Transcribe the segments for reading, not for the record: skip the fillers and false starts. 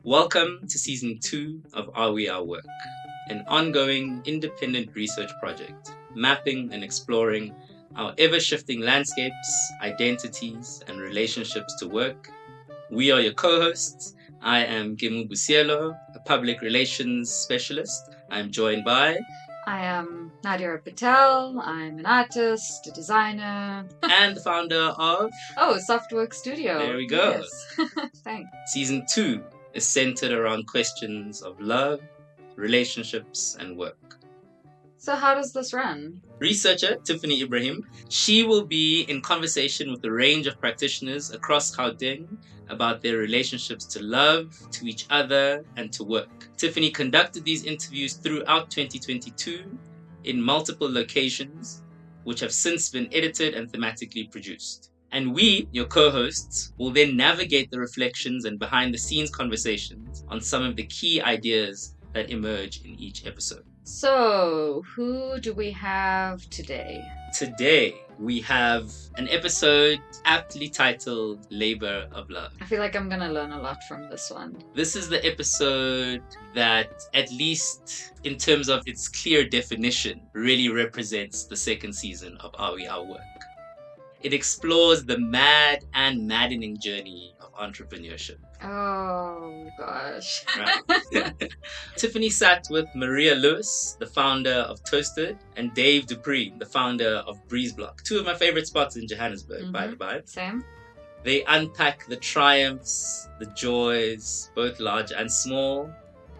Welcome to Season 2 of Are We Our Work, an ongoing independent research project mapping and exploring our ever-shifting landscapes, identities, and relationships to work. We are your co-hosts. I am Gimu Busielo, a public relations specialist. I'm joined by... I am Nadia Patel. I'm an artist, a designer. and the founder of... Softwork Studio. There we go. Yes. Thanks. Season 2 is centered around questions of love, relationships, and work. So how does this run? Researcher Tiffany Ibrahim, she will be in conversation with a range of practitioners across Gauteng about their relationships to love, to each other, and to work. Tiffany conducted these interviews throughout 2022 in multiple locations, which have since been edited and thematically produced. And we, your co-hosts, will then navigate the reflections and behind-the-scenes conversations on some of the key ideas that emerge in each episode. So, who do we have today? Today, we have an episode aptly titled Labor of Love. I feel like I'm gonna learn a lot from this one. This is the episode that, at least in terms of its clear definition, really represents the second season of Are We Our Work. It explores the mad and maddening journey of entrepreneurship. Oh gosh. Right. Tiffany sat with Marea Lewis, the founder of Toasted, and Dave Dupree, the founder of Breezeblock, two of my favorite spots in Johannesburg, by the by. Same. They unpack the triumphs, the joys, both large and small.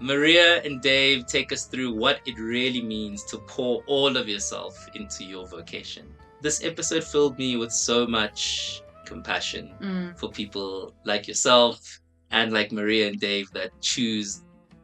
Marea and Dave take us through what it really means to pour all of yourself into your vocation. This episode filled me with so much compassion for people like yourself and like Marea and Dave that choose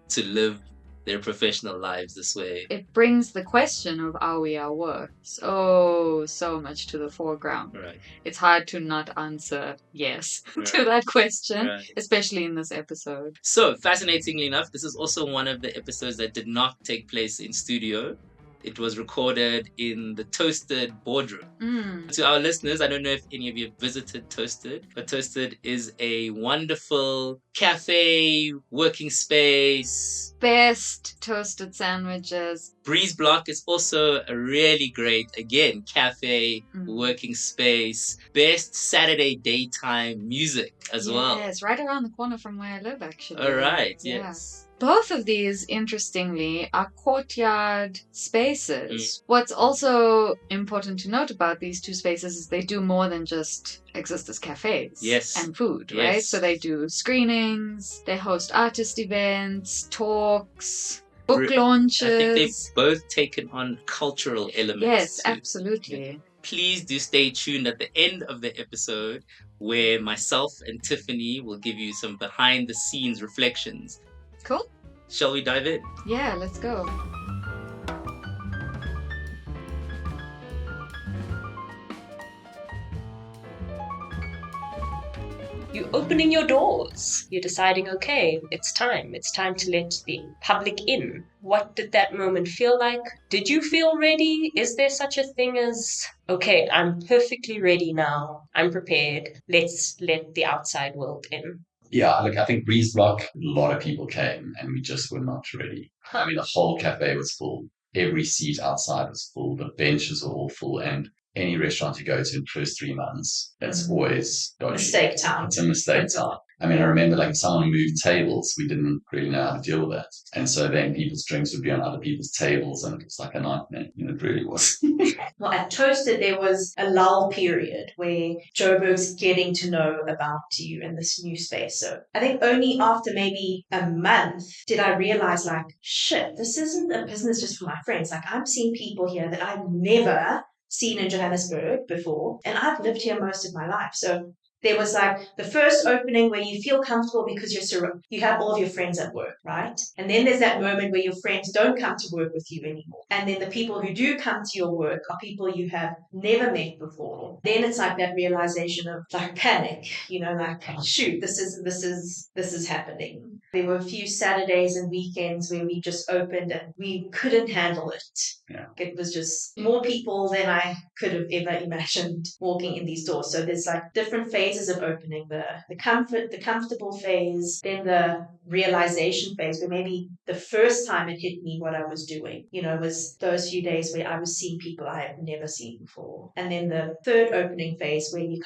to live their professional lives this way. It brings the question of are we our work so much to the foreground. Right. It's hard to not answer yes to that question, especially in this episode. So, fascinatingly enough, this is also one of the episodes that did not take place in studio. It was recorded in the Toasted boardroom. To our listeners, I don't know if any of you have visited Toasted, but Toasted is a wonderful cafe, working space. Best toasted sandwiches. Breezeblock is also a really great, again, cafe, working space. Best Saturday daytime music as well. Yes, right around the corner from where I live, actually. All right, yes. Both of these, interestingly, are courtyard spaces. What's also important to note about these two spaces is they do more than just exist as cafes and food, right? So they do screenings, they host artist events, talks, book launches. I think they've both taken on cultural elements. Yes, absolutely. Yeah. Please do stay tuned at the end of the episode where myself and Tiffany will give you some behind-the-scenes reflections. Cool. Shall we dive in? Yeah, let's go. You're opening your doors. You're deciding, okay, it's time to let the public in. What did that moment feel like? Did you feel ready? Is there such a thing as, okay, I'm perfectly ready now. I'm prepared. Let's let the outside world in. Yeah, look, I think Breezeblock, a lot of people came and we just were not ready. I mean, the whole cafe was full. Every seat outside was full. The benches were all full. And any restaurant you go to in the first 3 months, it's always dodgy. Mistake town. It's a mistake town. I mean, I remember like if someone moved tables, we didn't really know how to deal with that. And so then people's drinks would be on other people's tables and it was like a nightmare. It really was. Well, at Toasted, there was a lull period where Joburg's getting to know about you in this new space. So I think only after maybe a month did I realize like, shit, this isn't a business just for my friends. Like I'm seeing people here that I've never seen in Johannesburg before. And I've lived here most of my life. So there was like the first opening where you feel comfortable because you have all of your friends at work, right? And then there's that moment where your friends don't come to work with you anymore. And then the people who do come to your work are people you have never met before. Then it's like that realization of like panic, like shoot, this is happening. There were a few Saturdays and weekends where we just opened and we couldn't handle it. Yeah. It was just more people than I could have ever imagined walking in these doors. So there's like different phases phases of opening, the comfortable phase, then the realization phase, where maybe the first time it hit me what I was doing, was those few days where I was seeing people I had never seen before. And then the third opening phase where you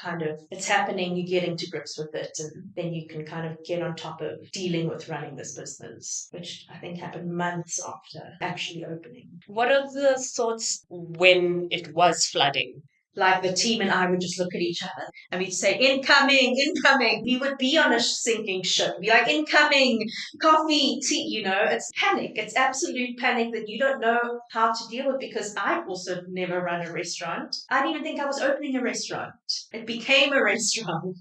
it's happening, you get into grips with it, and then you can kind of get on top of dealing with running this business, which I think happened months after actually opening. What are the thoughts when it was flooding? Like the team and I would just look at each other and we'd say, incoming, incoming. We would be on a sinking ship. We'd be like, incoming, coffee, tea, it's panic. It's absolute panic that you don't know how to deal with, because I've also never run a restaurant. I didn't even think I was opening a restaurant. It became a restaurant.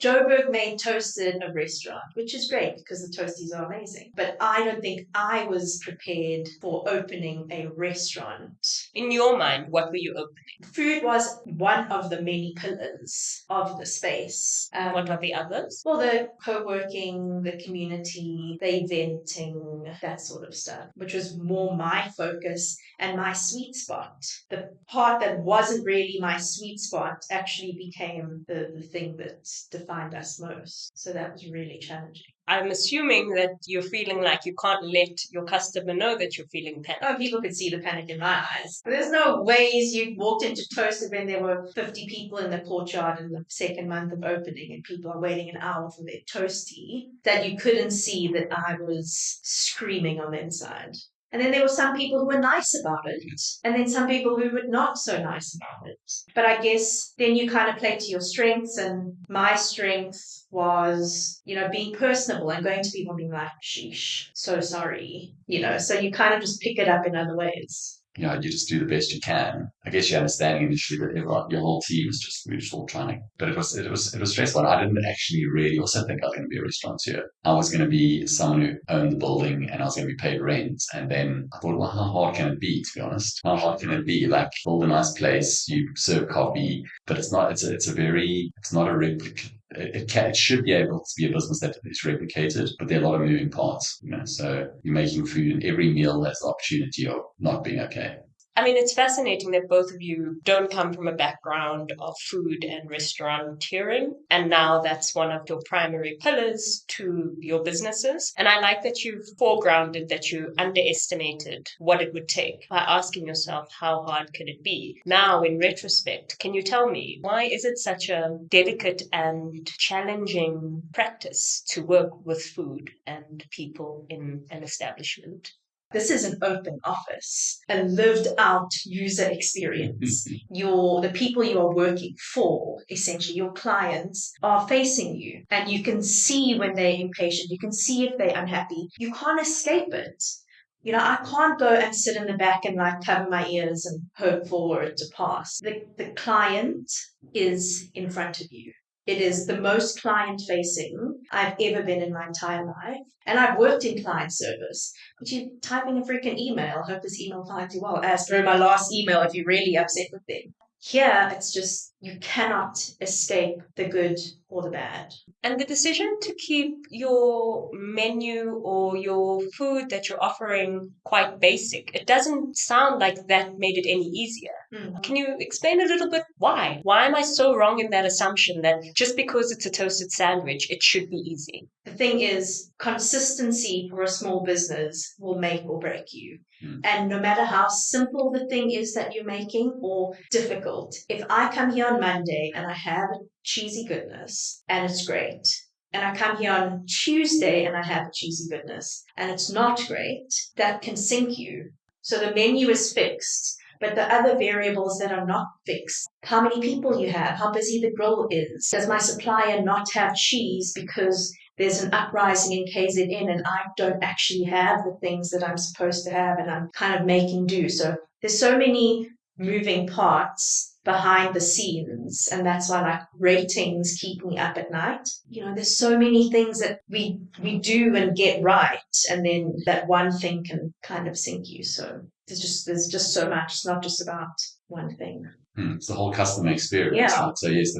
Joburg made Toasted a restaurant, which is great because the toasties are amazing. But I don't think I was prepared for opening a restaurant. In your mind, what were you opening? Food was one of the many pillars of the space. What are the others? Well, the co-working, the community, the eventing, that sort of stuff, which was more my focus and my sweet spot. The part that wasn't really my sweet spot actually became the thing that defined us most. So that was really challenging. I'm assuming that you're feeling like you can't let your customer know that you're feeling panic. Oh, people could see the panic in my eyes. There's no ways you walked into Toasted when there were 50 people in the courtyard in the second month of opening and people are waiting an hour for their toasty, that you couldn't see that I was screaming on the inside. And then there were some people who were nice about it, and then some people who were not so nice about it. But I guess then you kind of play to your strengths, and my strength was, being personable and going to people and being like, sheesh, so sorry, so you kind of just pick it up in other ways. You just do the best you can. I guess you're understanding initially that your whole team we were just all trying to, but it was stressful. And I didn't actually really also think I was going to be a restaurateur. I was going to be someone who owned the building and I was going to be paid rent. And then I thought, well, how hard can it be, to be honest? How hard can it be? Like, build a nice place, you serve coffee, but it's not a replica. It should be able to be a business that is replicated, but there are a lot of moving parts, so you're making food and every meal has the opportunity of not being okay. I mean, it's fascinating that both of you don't come from a background of food and restaurateuring, and now that's one of your primary pillars to your businesses. And I like that you've foregrounded that you underestimated what it would take by asking yourself, how hard can it be? Now, in retrospect, can you tell me, why is it such a delicate and challenging practice to work with food and people in an establishment? This is an open office, a lived out user experience. The people you are working for, essentially your clients, are facing you, and you can see when they're impatient. You can see if they're unhappy. You can't escape it. I can't go and sit in the back and cover my ears and hope for it to pass. The client is in front of you. It is the most client-facing I've ever been in my entire life. And I've worked in client service. But you type in a freaking email, hope this email finds you well, as per my last email if you're really upset with them. Here, it's just, you cannot escape the good or the bad. And the decision to keep your menu or your food that you're offering quite basic, it doesn't sound like that made it any easier. Mm-hmm. Can you explain a little bit why? Why am I so wrong in that assumption that just because it's a toasted sandwich, it should be easy? The thing is, consistency for a small business will make or break you. And no matter how simple the thing is that you're making or difficult, if I come here on Monday and I have a cheesy goodness and it's great, and I come here on Tuesday and I have a cheesy goodness and it's not great, that can sink you. So the menu is fixed, but the other variables that are not fixed, how many people you have, how busy the grill is, does my supplier not have cheese because there's an uprising in KZN and I don't actually have the things that I'm supposed to have and I'm kind of making do. So there's so many moving parts behind the scenes, and that's why ratings keep me up at night. There's so many things that we do and get right, and then that one thing can kind of sink you. So there's just so much. It's not just about one thing. It's the whole customer experience. Yeah. Right? So yes,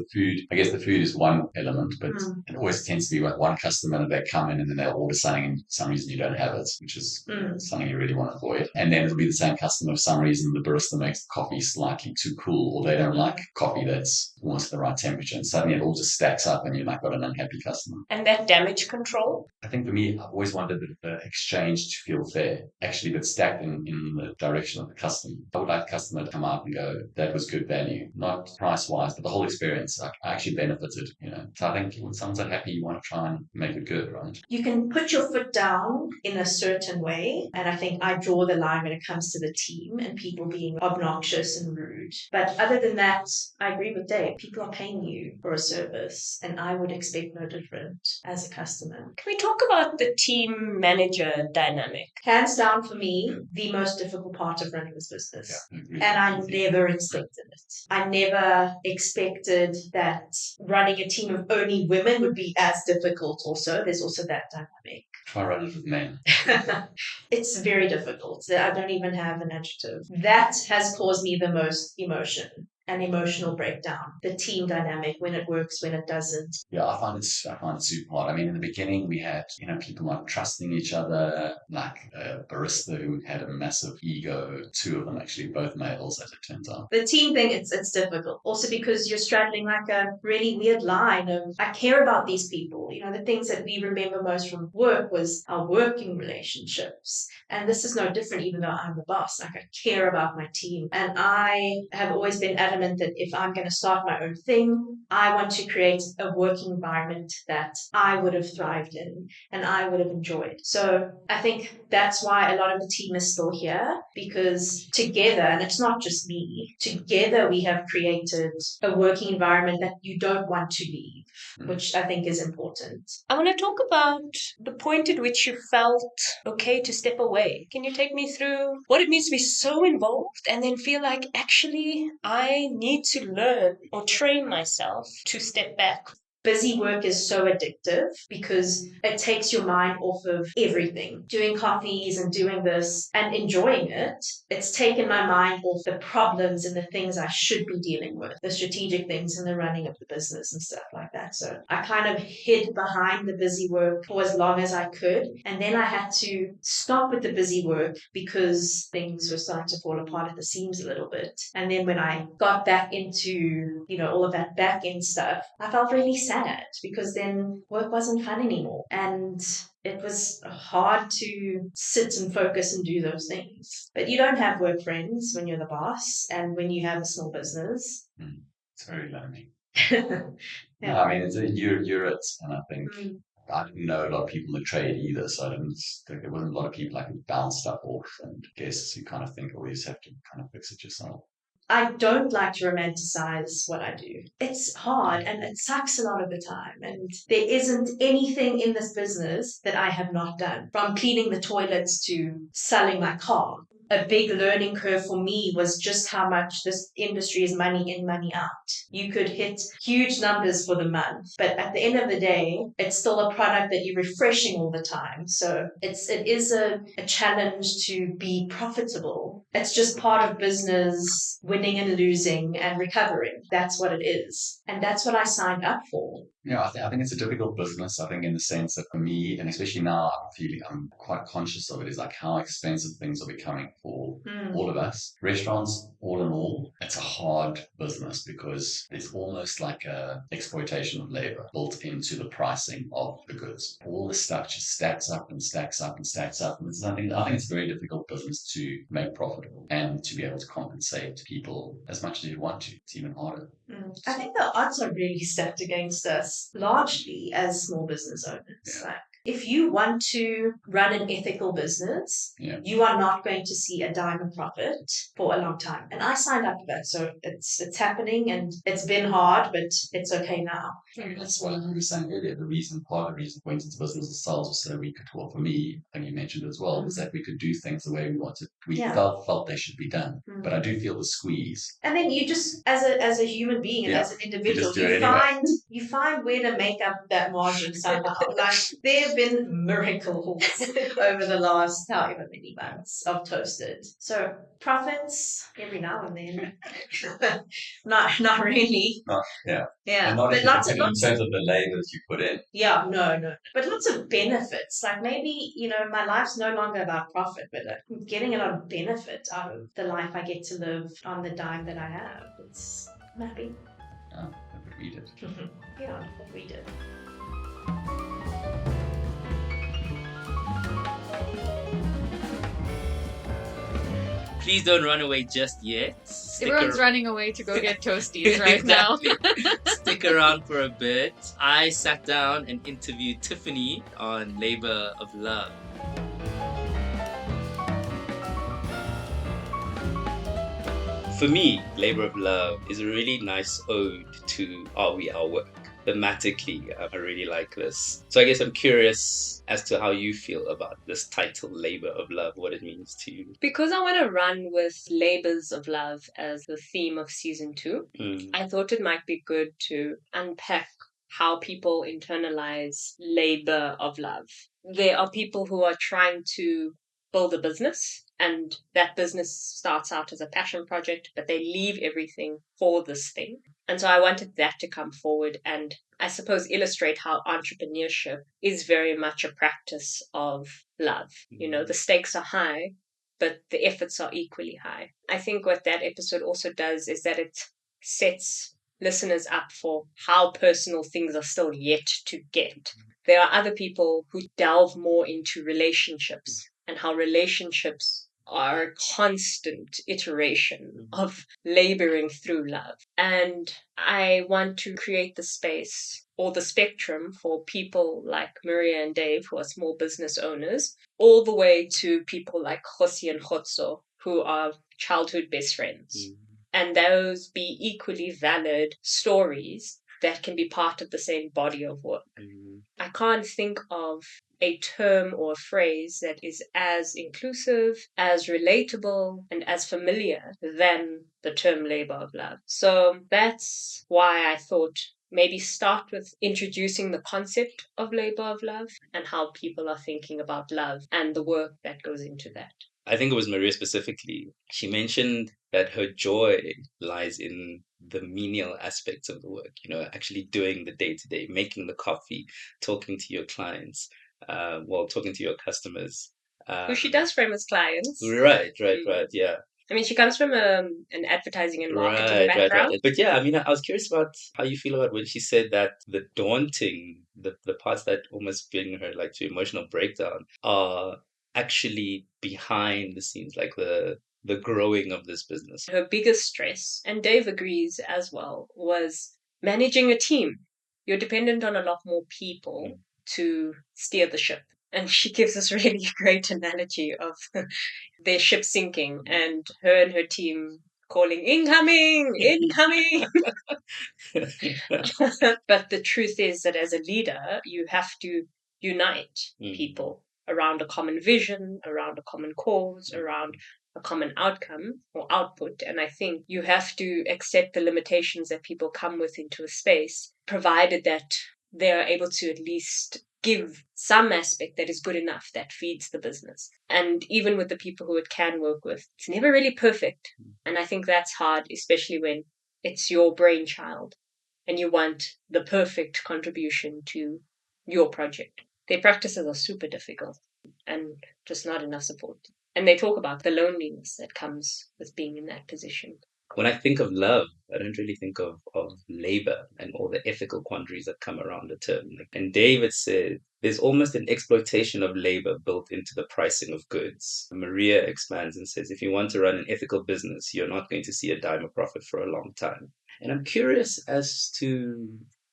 I guess the food is one element, but it always tends to be one customer, they come in and then they'll order something and for some reason you don't have it, which is something you really want to avoid. And then it'll be the same customer, for some reason the barista makes the coffee slightly too cool, or they don't like coffee that's almost the right temperature, and suddenly it all just stacks up and you've like got an unhappy customer. And that damage control? I think for me, I've always wanted the exchange to feel fair, actually, but stacked in the direction of the customer. I would like the customer to come out and go, that was good value, not price-wise, but the whole experience. I actually benefited, So I think when someone's unhappy, you want to try and make it good, right? You can put your foot down in a certain way, and I think I draw the line when it comes to the team and people being obnoxious and rude. But other than that, I agree with Dave. People are paying you for a service, and I would expect no different as a customer. Can we talk about the team manager dynamic? Hands down for me, the most difficult part of running this business. And I never expected it. I never expected that running a team of only women would be as difficult also. There's also that dynamic. Try running with men. It's very difficult. I don't even have an adjective. That has caused me the most emotion. An emotional breakdown, the team dynamic, when it works, when it doesn't. Yeah, I find it super hard. I mean, in the beginning, we had, people not trusting each other, like a barista who had a massive ego, two of them actually, both males, as it turns out. The team thing, it's difficult. Also because you're straddling like a really weird line of, I care about these people. The things that we remember most from work was our working relationships. And this is no different, even though I'm the boss. Like, I care about my team. And I have always been adamant that if I'm going to start my own thing, I want to create a working environment that I would have thrived in and I would have enjoyed. So I think that's why a lot of the team is still here, because together, and it's not just me, together we have created a working environment that you don't want to leave, which I think is important. I want to talk about the point at which you felt okay to step away. Can you take me through what it means to be so involved and then feel like, actually, I need to learn or train myself to step back? Busy work is so addictive because it takes your mind off of everything. Doing coffees and doing this and enjoying it, it's taken my mind off the problems and the things I should be dealing with, the strategic things and the running of the business and stuff like that. So I kind of hid behind the busy work for as long as I could. And then I had to stop with the busy work because things were starting to fall apart at the seams a little bit. And then when I got back into, all of that back end stuff, I felt really sad because then work wasn't fun anymore. And it was hard to sit and focus and do those things. But you don't have work friends when you're the boss and when you have a small business. It's very lonely. Yeah. No, I mean, you're it. And I think I didn't know a lot of people in the trade either, so there wasn't a lot of people I could bounce stuff off, and I guess you kind of think, oh, you just have to kind of fix it yourself. I don't like to romanticize what I do. It's hard and it sucks a lot of the time. And there isn't anything in this business that I have not done, from cleaning the toilets to selling my car. A big learning curve for me was just how much this industry is money in, money out. You could hit huge numbers for the month, but at the end of the day, it's still a product that you're refreshing all the time. So it is a challenge to be profitable. It's just part of business, winning and losing and recovering. That's what it is. And that's what I signed up for. Yeah, I think it's a difficult business. I think in the sense that for me, and especially now, I'm quite conscious of it, is like how expensive things are becoming for all of us. Restaurants, all in all, it's a hard business because there's almost like a exploitation of labor built into the pricing of the goods. All the stuff just stacks up and stacks up and stacks up. And I think it's a very difficult business to make profitable and to be able to compensate people as much as you want to. It's even harder. I think the odds are really stacked against us, largely as small business owners. Yeah. Like, if you want to run an ethical business, you are not going to see a dime of profit for a long time. And I signed up for that, so it's happening, and it's been hard, but it's okay now. That's what I was saying earlier. Part of the reason we went into business ourselves was so we could, well, for me, and you mentioned it as well, was that we could do things the way we wanted. We felt they should be done. But I do feel the squeeze. And then you just, as a human being and as an individual, you find where to make up that margin somehow. Like, there have been miracles over the last however many months of Toasted. So profits every now and then. not really. Yeah. Yeah. And not But in terms of the labors you put in. Yeah, no. But lots of benefits. Like maybe, my life's no longer about profit, but I'm getting a lot of benefit out of the life I get to live on the dime that I have. I'm happy. Yeah, I read it. Yeah, I read it. Please don't run away just yet. Everyone's running away to go get toasties right now. Stick around for a bit. I sat down and interviewed Tiffany on Labor of Love. For me, Labor of Love is a really nice ode to Are We Our Work? Thematically, I really like this. So I guess I'm curious as to how you feel about this title, Labor of Love, what it means to you. Because I want to run with Labors of Love as the theme of season 2, I thought it might be good to unpack how people internalize labor of love. There are people who are trying to build a business, and that business starts out as a passion project, but they leave everything for this thing. And so I wanted that to come forward and I suppose illustrate how entrepreneurship is very much a practice of love. The stakes are high, but the efforts are equally high. I think what that episode also does is that it sets listeners up for how personal things are still yet to get. There are other people who delve more into relationships and how relationships are a constant iteration of laboring through love. And I want to create the space or the spectrum for people like Marea and Dave, who are small business owners, all the way to people like Josi and Khotso, who are childhood best friends. And those be equally valid stories that can be part of the same body of work. I can't think of a term or a phrase that is as inclusive, as relatable, and as familiar than the term labor of love. So that's why I thought maybe start with introducing the concept of labor of love and how people are thinking about love and the work that goes into that. I think it was Marea specifically. She mentioned that her joy lies in the menial aspects of the work, actually doing the day-to-day, making the coffee, talking to your clients, talking to your customers. Who she does frame as clients. Right, yeah. I mean, she comes from an advertising and marketing background. Right. But yeah, I was curious about how you feel about when she said that the daunting, the parts that almost bring her like to emotional breakdown are actually behind the scenes, like the growing of this business. Her biggest stress, and Dave agrees as well, was managing a team. You're dependent on a lot more people to steer the ship. And she gives this really great analogy of their ship sinking and her team calling, incoming! But the truth is that as a leader, you have to unite people around a common vision, around a common cause, around a common outcome or output. And I think you have to accept the limitations that people come with into a space, provided that they're able to at least give some aspect that is good enough that feeds the business. And even with the people who it can work with, it's never really perfect. And I think that's hard, especially when it's your brainchild and you want the perfect contribution to your project. Their practices are super difficult and just not enough support. And they talk about the loneliness that comes with being in that position. When I think of love, I don't really think of labor and all the ethical quandaries that come around the term. And David said, there's almost an exploitation of labor built into the pricing of goods. Marea expands and says, if you want to run an ethical business, you're not going to see a dime of profit for a long time. And I'm curious as to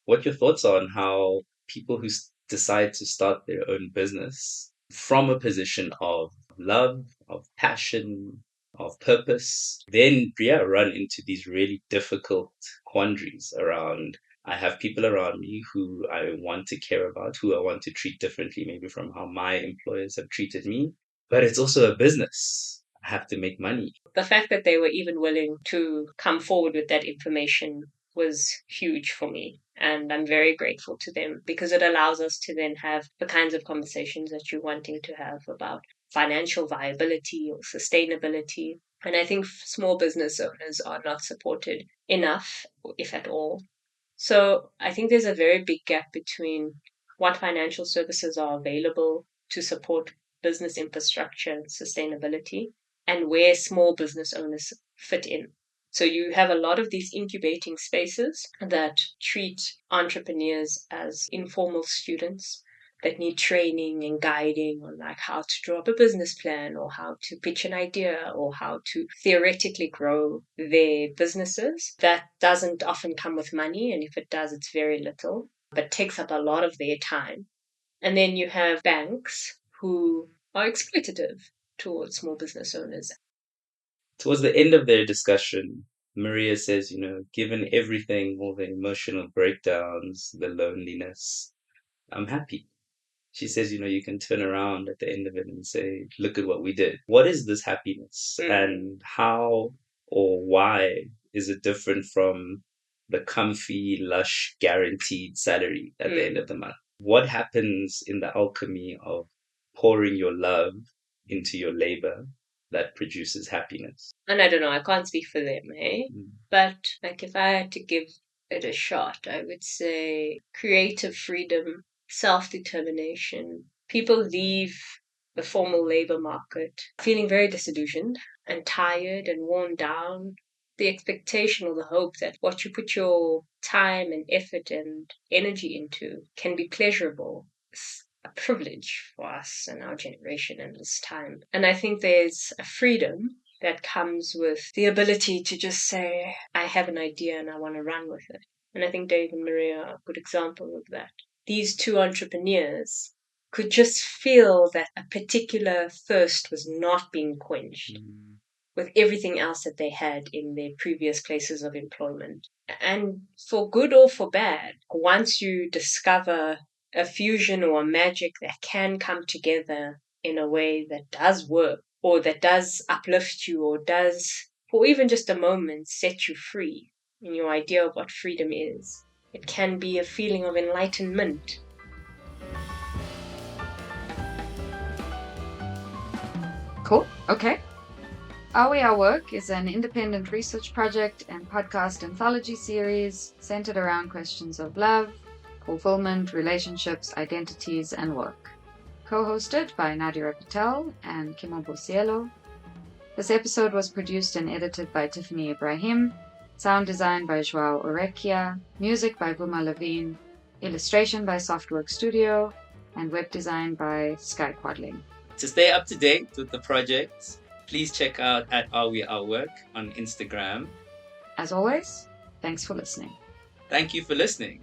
what your thoughts are on how people who decide to start their own business from a position of love, of passion, of purpose, then run into these really difficult quandaries around, I have people around me who I want to care about, who I want to treat differently, maybe from how my employers have treated me. But it's also a business. I have to make money. The fact that they were even willing to come forward with that information was huge for me. And I'm very grateful to them because it allows us to then have the kinds of conversations that you're wanting to have about financial viability or sustainability. And I think small business owners are not supported enough, if at all. So I think there's a very big gap between what financial services are available to support business infrastructure and sustainability and where small business owners fit in. So you have a lot of these incubating spaces that treat entrepreneurs as informal students that need training and guiding on like how to draw up a business plan or how to pitch an idea or how to theoretically grow their businesses. That doesn't often come with money, and if it does, it's very little, but takes up a lot of their time. And then you have banks who are exploitative towards small business owners. Towards the end of their discussion, Marea says, given everything, all the emotional breakdowns, the loneliness, I'm happy. She says, you can turn around at the end of it and say, look at what we did. What is this happiness? And how or why is it different from the comfy, lush, guaranteed salary at the end of the month? What happens in the alchemy of pouring your love into your labor that produces happiness? And I don't know, I can't speak for them, But like if I had to give it a shot, I would say creative freedom, self-determination. People leave the formal labor market feeling very disillusioned and tired and worn down. The expectation or the hope that what you put your time and effort and energy into can be pleasurable is a privilege for us and our generation and this time. And I think there's a freedom that comes with the ability to just say, I have an idea and I want to run with it. And I think Dave and Marea are a good example of that. These two entrepreneurs could just feel that a particular thirst was not being quenched with everything else that they had in their previous places of employment. And for good or for bad, once you discover a fusion or a magic that can come together in a way that does work, or that does uplift you, or does, for even just a moment, set you free in your idea of what freedom is, it can be a feeling of enlightenment. Cool. Okay. Are We Our Work is an independent research project and podcast anthology series centered around questions of love, fulfillment, relationships, identities, and work. Co-hosted by Nadira Patel and Kimobo Cielo. This episode was produced and edited by Tiffany Ibrahim, sound design by Joao Orekia, music by Buma Levine, illustration by Softwork Studio, and web design by Sky Quadling. To stay up to date with the project, please check out at Are We Our Work on Instagram. As always, thanks for listening. Thank you for listening.